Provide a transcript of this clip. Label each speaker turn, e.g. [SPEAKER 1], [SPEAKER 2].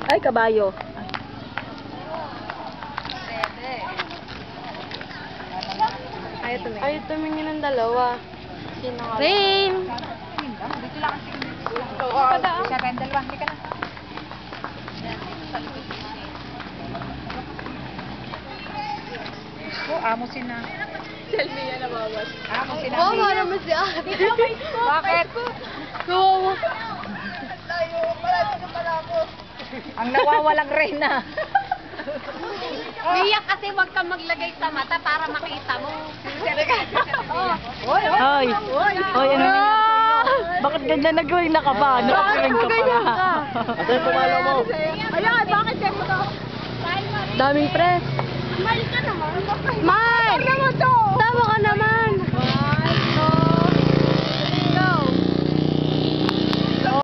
[SPEAKER 1] Ay, kabayo.
[SPEAKER 2] Ayaw tumingin ng dalawa. Sino nga?
[SPEAKER 1] Rain!
[SPEAKER 3] Dito lang ang tingin. Siya rin, dalawa. Hindi ka na. Amusin na.
[SPEAKER 2] Selfie niya nabawas.
[SPEAKER 3] Amusin na.
[SPEAKER 2] Oo, nga naman si ate.
[SPEAKER 3] Bakit?
[SPEAKER 2] Oo.
[SPEAKER 3] Ang nawawalang Reyna.
[SPEAKER 2] Mia, kasi wag kang maglagay sa mata para makita mo.
[SPEAKER 3] Oy,
[SPEAKER 1] Hoy! Hoy, ano nangyari sa'yo? Bakit ganda nagawin na ka ba? Nakapiring ka pala.
[SPEAKER 4] Ate, pumalo mo.
[SPEAKER 2] Ayan, bakit siya ito?
[SPEAKER 1] Daming press.
[SPEAKER 2] Smile ka naman.
[SPEAKER 1] Smile!
[SPEAKER 2] Tama to.
[SPEAKER 1] Tawa ka naman.